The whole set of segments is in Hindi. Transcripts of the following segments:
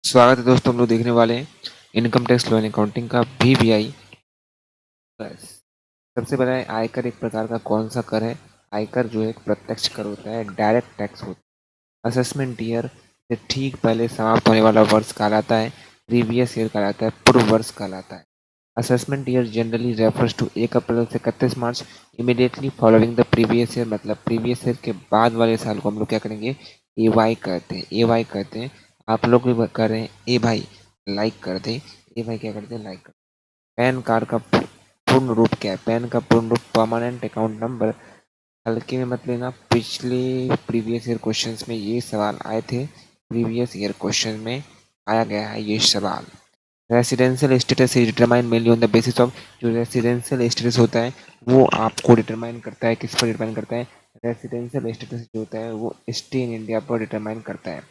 स्वागत है दोस्तों। हम लोग देखने वाले हैं income tax law and accounting का VBI प्लस। सबसे पहले आयकर एक प्रकार का कौन सा कर है? आयकर जो है एक प्रत्यक्ष कर होता है, डायरेक्ट टैक्स होता है। असेसमेंट ईयर से ठीक पहले समाप्त होने वाला वर्ष कहलाता है, प्रीवियस ईयर कहलाता है, पूर्व वर्ष कहलाता है। Assessment year generally refers to 1 April से 31 March immediately following the previous year. मतलब प्रीवियस ईयर के बाद वाले साल को हम लोग क्या करेंगे? AY कहते हैं। AY कहते हैं। आप लोग भी कर रहे हैं ए भाई, लाइक कर दे। ए भाई क्या करते हैं? लाइक कर। पैन कार्ड का पूर्ण रूप क्या है? पैन का पूर्ण रूप परमानेंट अकाउंट नंबर। हल्के में मत लेना, पिछले प्रीवियस ईयर क्वेश्चंस में ये सवाल आए थे। प्रीवियस ईयर क्वेश्चन में आया गया है ये सवाल। Residential status is determine mainly on the basis of. जो रेसिडेंशियल स्टेटस होता है वो आपको डिटरमाइन करता है। किस पर डिटरमाइन करता है? रेसिडेंशियल स्टेटस जो होता है वो स्टे इन इंडिया पर डिटरमाइन करता है।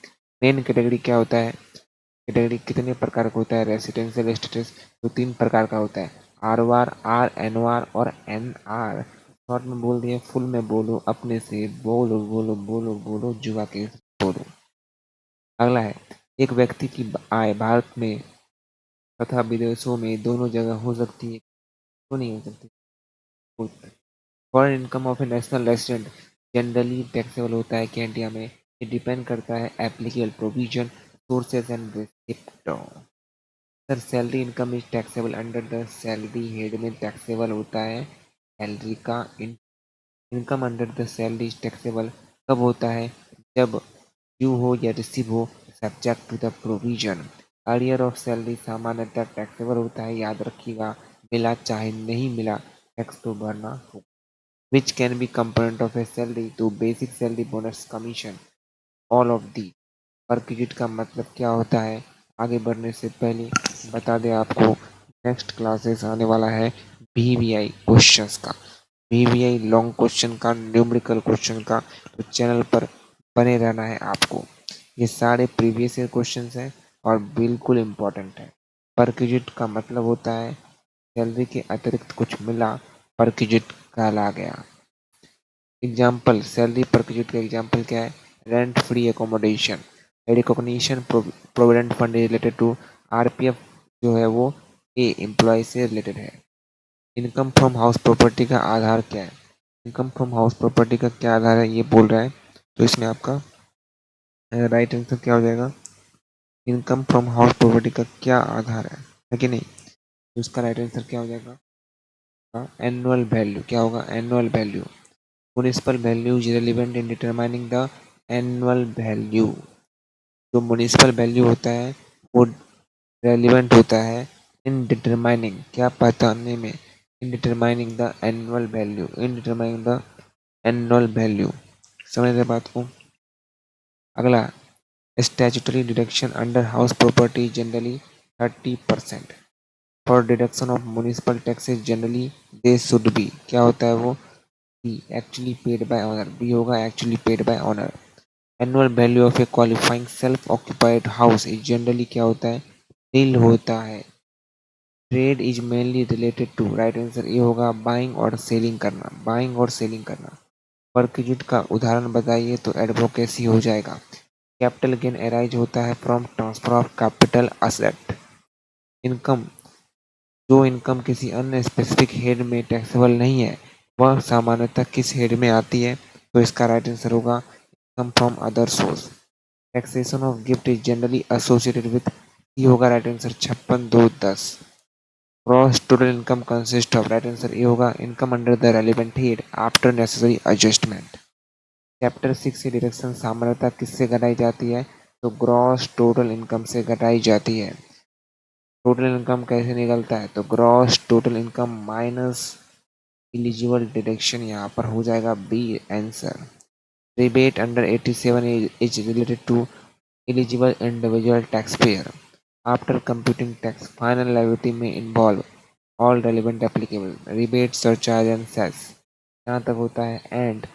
मेन कैटेगरी क्या होता है? कैटेगरी कितने प्रकार का होता है? रेसिडेंशियल स्टेटस तो 3 प्रकार का होता है, ROR, RNOR और NR। शॉर्ट में बोल दिए, फुल में बोलो अपने से, बोलो बोलो बोलो बोलो जुआ के बोलो। अगला है, एक व्यक्ति की आय भारत में तथा विदेशों में दोनों जगह हो सकती है, क्यों नहीं हो सकती? Foreign income of a national resident generally taxable होता है क्या इंडिया में? ये डिपेंड करता है applicable provision, sources and receipt. Sir salary income is taxable under the salary head में टैक्सेबल होता है सैलरी का income under the salary is taxable कब होता है? जब ड्यू हो या रिसीव हो, सब्जेक्ट टू द प्रोविजन। अर्नियर ऑफ सैलरी सामान्यतः टैक्सेबल होता है, याद रखिएगा, मिला चाहे नहीं मिला टैक्स तो भरना होगा। Which can be component of a salary? तो basic salary, bonus, commission, all of the. Perquisite का मतलब क्या होता है? आगे बढ़ने से पहले बता दें आपको, नेक्स्ट क्लासेस आने वाला है VBI क्वेश्चंस का, VBI लॉन्ग क्वेश्चन का, न्यूमेरिकल क्वेश्चन का। तो चैनल पर बने रहना है आपको। ये सारे प्रीवियस ईयर क्वेश्चंस हैं और बिल्कुल इम्पोर्टेंट है। परक्विजिट का मतलब होता है सैलरी के अतिरिक्त कुछ मिला, परक्विजिट कहला गया। एग्जाम्पल, सैलरी परक्विजिट का एग्जाम्पल क्या है? Rent free accommodation, recognition, provident fund related to RPF जो है वो एम्प्लॉय से रिलेटेड है। इनकम फ्रॉम हाउस प्रॉपर्टी का आधार क्या है? इनकम फ्रॉम हाउस प्रॉपर्टी का क्या आधार है ये बोल रहा है, तो इसमें आपका राइट आंसर क्या हो जाएगा? इनकम फ्रॉम हाउस प्रॉपर्टी का क्या आधार है कि नहीं? तो उसका राइट आंसर क्या हो जाएगा? Annual value. क्या होगा? Annual value. Municipal value is relevant in determining the annual value. जो म्युनिसिपल वैल्यू होता है वो रेलिवेंट होता है इन डिटरमाइनिंग, क्या पहचानने में? In determining the annual value, in determining the annual value. समझ रहे बात को? अगला, statutory deduction under house property generally 30%। For deduction of municipal taxes generally they should be, क्या होता है वो? B actually paid by owner. B होगा actually paid by owner. Annual value of a qualifying self occupied house is generally क्या होता है? नील होता है। Trade is mainly related to, right answer ये होगा बाइंग और सेलिंग करना, बाइंग और सेलिंग करना। परक्विजिट का उदाहरण बताइए, तो एडवोकेसी हो जाएगा। कैपिटल गेन अराइज होता है from transfer of capital asset. Income, जो इनकम किसी अन्य स्पेसिफिक हेड में टैक्सेबल नहीं है वह सामान्यतः किस हेड में आती है? तो इसका राइट आंसर होगा income from other source. Taxation of gift is generally associated with, ये होगा right answer 56(2)(10). Gross total income consist of, right answer ये होगा income under the relevant head after necessary adjustment. Chapter 6 की डिडक्शन सामान्यतः किससे घटाई जाती है? तो ग्रॉस टोटल इनकम से घटाई जाती है। टोटल इनकम कैसे निकलता है? तो gross total income minus eligible deduction, यहाँ पर हो जाएगा B answer. Rebate under 87 is related to eligible individual tax payer. After computing tax final liability में involve all relevant applicable rebate, surcharge and cess. यहाँ तक होता है एंड।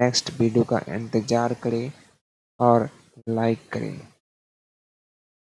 नेक्स्ट वीडियो का इंतजार करें और लाइक करें।